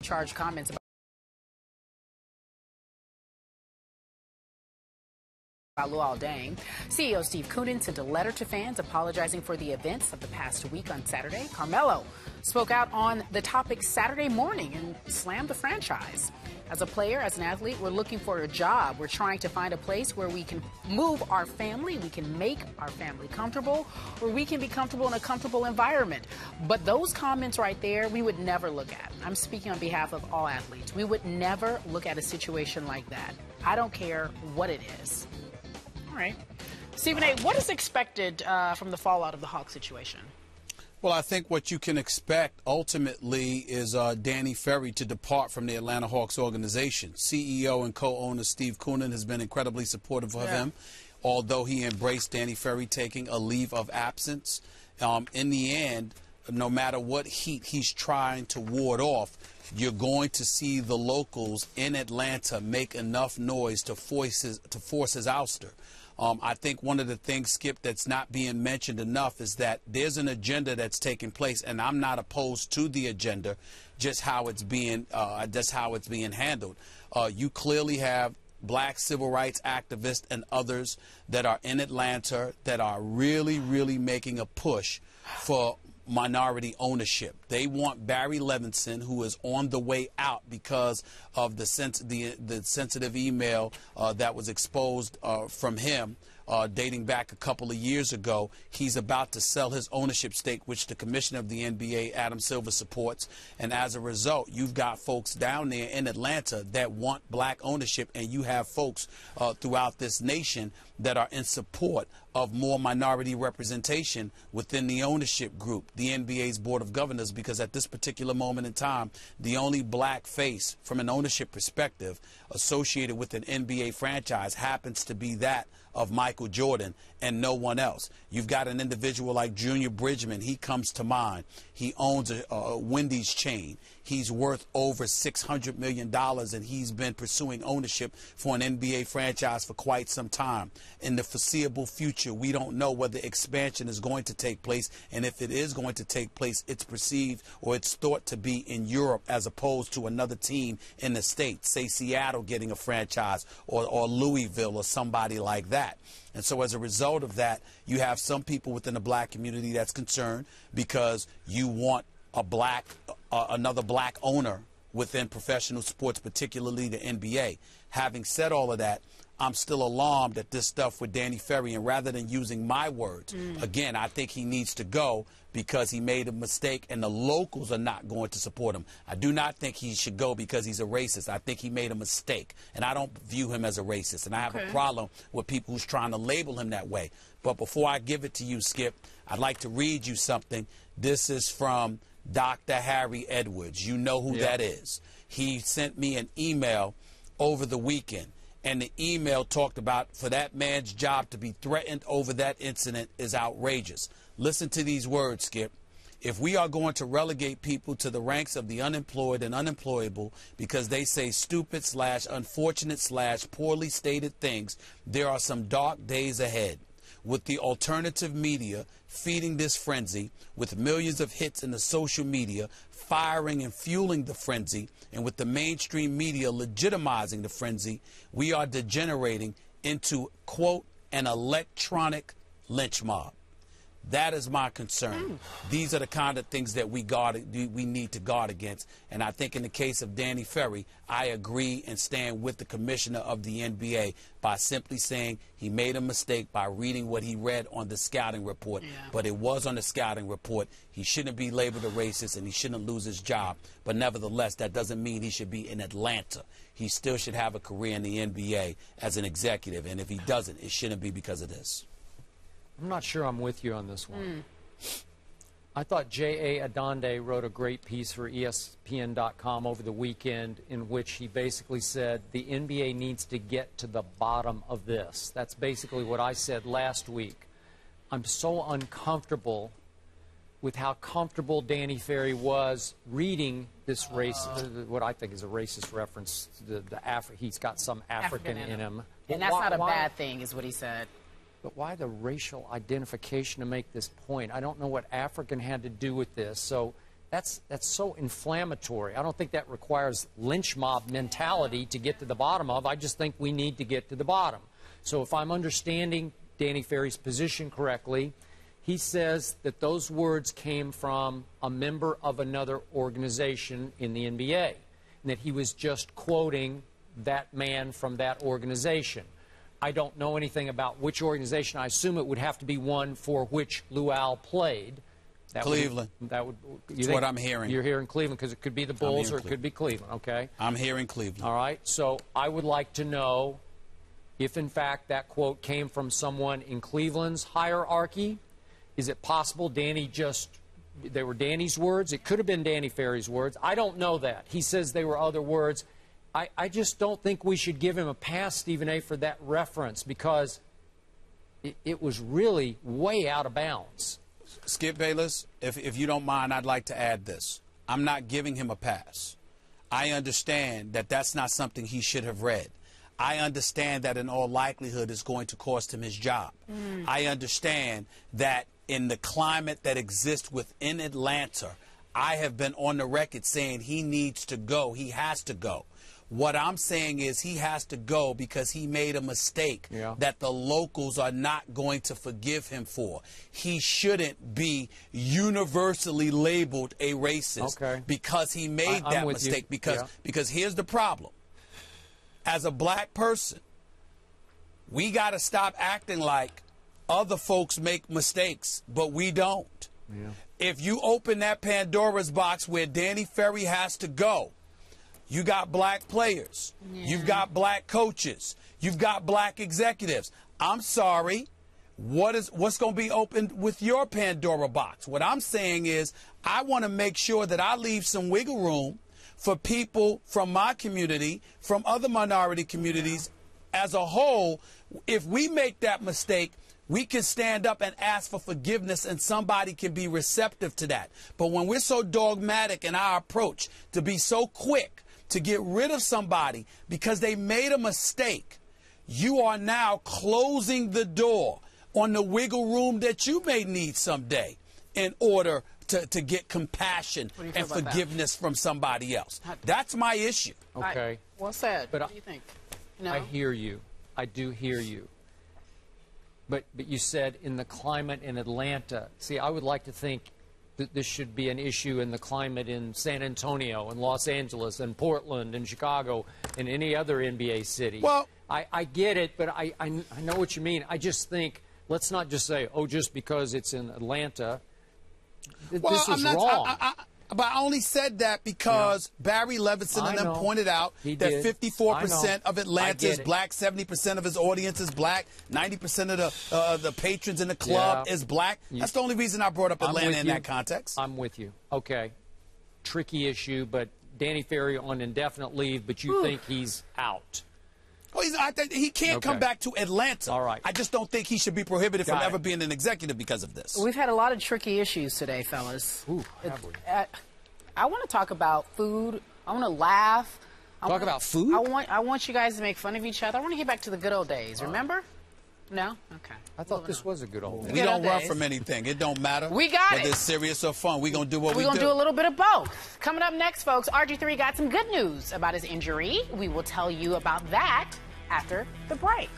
charged comments about Luol Deng. CEO Steve Koonin sent a letter to fans apologizing for the events of the past week on Saturday. Carmelo spoke out on the topic Saturday morning and slammed the franchise. As a player, as an athlete, we're looking for a job. We're trying to find a place where we can move our family, we can make our family comfortable, where we can be comfortable in a comfortable environment. But those comments right there, we would never look at. I'm speaking on behalf of all athletes. We would never look at a situation like that. I don't care what it is. All right. Stephen A., what is expected from the fallout of the Hawks situation? Well, I think what you can expect ultimately is Danny Ferry to depart from the Atlanta Hawks organization. CEO and co-owner Steve Koonin has been incredibly supportive of him, although he embraced Danny Ferry taking a leave of absence. In the end, no matter what heat he's trying to ward off, you're going to see the locals in Atlanta make enough noise to force his ouster. I think one of the things, Skip, that's not being mentioned enough is that there's an agenda that's taking place, and I'm not opposed to the agenda, just how it's being handled. You clearly have black civil rights activists and others that are in Atlanta that are really, really making a push for minority ownership. They want Barry Levinson, who is on the way out because of the sensitive email that was exposed from him dating back a couple of years ago. He's about to sell his ownership stake, which the commissioner of the NBA, Adam Silver, supports. And as a result, you've got folks down there in Atlanta that want black ownership, and you have folks throughout this nation that are in support of more minority representation within the ownership group, the NBA's Board of Governors, because at this particular moment in time, the only black face from an ownership perspective associated with an NBA franchise happens to be that of Michael Jordan and no one else. You've got an individual like Junior Bridgman. He comes to mind. He owns a Wendy's chain. He's worth over $600 million, and he's been pursuing ownership for an NBA franchise for quite some time. In the foreseeable future, we don't know whether expansion is going to take place, and if it is going to take place, it's perceived or it's thought to be in Europe as opposed to another team in the States, say Seattle getting a franchise or Louisville or somebody like that. And so as a result of that, you have some people within the black community that's concerned because you want another black owner within professional sports, particularly the NBA. Having said all of that, I'm still alarmed at this stuff with Danny Ferry, and rather than using my words, again, I think he needs to go because he made a mistake and the locals are not going to support him. I do not think he should go because he's a racist. I think he made a mistake, and I don't view him as a racist, and I have a problem with people who's trying to label him that way. But before I give it to you, Skip, I'd like to read you something. This is from Dr. Harry Edwards. You know who that is. He sent me an email over the weekend, and the email talked about for that man's job to be threatened over that incident is outrageous. Listen to these words, Skip. If we are going to relegate people to the ranks of the unemployed and unemployable because they say stupid / unfortunate / poorly stated things, there are some dark days ahead. With the alternative media feeding this frenzy, with millions of hits in the social media firing and fueling the frenzy, and with the mainstream media legitimizing the frenzy, we are degenerating into, quote, an electronic lynch mob. That is my concern. These are the kind of things that we need to guard against. And I think in the case of Danny Ferry, I agree and stand with the commissioner of the NBA by simply saying he made a mistake by reading what he read on the scouting report. But it was on the scouting report. He shouldn't be labeled a racist and he shouldn't lose his job. But nevertheless, that doesn't mean he should be in Atlanta. He still should have a career in the NBA as an executive. And if he doesn't, it shouldn't be because of this. I'm not sure I'm with you on this one. I thought J.A. Adonde wrote a great piece for ESPN.com over the weekend in which he basically said the NBA needs to get to the bottom of this. That's basically what I said last week. I'm so uncomfortable with how comfortable Danny Ferry was reading this what I think is a racist reference. He's got some African in him. And that's not a bad thing, is what he said. But why the racial identification to make this point? I don't know what African had to do with this. So That's so inflammatory. I don't think that requires lynch mob mentality to get to the bottom of. I just think we need to get to the bottom. So if I'm understanding Danny Ferry's position correctly, he says that those words came from a member of another organization in the NBA, and that he was just quoting that man from that organization. I don't know anything about which organization. I assume it would have to be one for which Luau played. Cleveland. That's what I'm hearing. You're hearing Cleveland because it could be the Bulls or it could be Cleveland, okay? I'm hearing Cleveland. All right. So I would like to know if, in fact, that quote came from someone in Cleveland's hierarchy. Is it possible they were Danny's words? It could have been Danny Ferry's words. I don't know that. He says they were other words. I just don't think we should give him a pass, Stephen A., for that reference because it was really way out of bounds. Skip Bayless, if you don't mind, I'd like to add this. I'm not giving him a pass. I understand that that's not something he should have read. I understand that in all likelihood it's going to cost him his job. I understand that in the climate that exists within Atlanta, I have been on the record saying he needs to go. He has to go. What I'm saying is he has to go because he made a mistake that the locals are not going to forgive him for. He shouldn't be universally labeled a racist because he made that mistake. Because here's the problem. As a black person, we got to stop acting like other folks make mistakes, but we don't. If you open that Pandora's box where Danny Ferry has to go, you got black players. You've got black coaches. You've got black executives. I'm sorry. What's going to be opened with your Pandora box? What I'm saying is I want to make sure that I leave some wiggle room for people from my community, from other minority communities as a whole. If we make that mistake, we can stand up and ask for forgiveness and somebody can be receptive to that. But when we're so dogmatic in our approach to be so quick to get rid of somebody because they made a mistake, you are now closing the door on the wiggle room that you may need someday in order to get compassion and forgiveness from somebody else. That's my issue. Okay. Well said. But what do you think? No? I hear you. I do hear you. But you said in the climate in Atlanta. See, I would like to think that this should be an issue in the climate in San Antonio and Los Angeles and Portland and Chicago and any other NBA city. Well, I get it, but I know what you mean. I just think, let's not just say, oh, just because it's in Atlanta, this is wrong. But I only said that because Barry Levinson and them pointed out that 54% of Atlanta is black, 70% of his audience is black, 90% of the patrons in the club is black. That's the only reason I brought up Atlanta in that context. I'm with you. Okay. Tricky issue, but Danny Ferry on indefinite leave, but you think he's out. Oh, he can't come back to Atlanta. All right. I just don't think he should be prohibited from ever being an executive because of this. We've had a lot of tricky issues today, fellas. Ooh, have we? I want to talk about food. I want to laugh. Talk about food? I want you guys to make fun of each other. I want to get back to the good old days. Remember? No? Okay. I thought this was a good old day. We don't run from anything. It don't matter. We got whether it's serious or fun. We're going to do what we do. We're going to do a little bit of both. Coming up next, folks, RG3 got some good news about his injury. We will tell you about that after the break.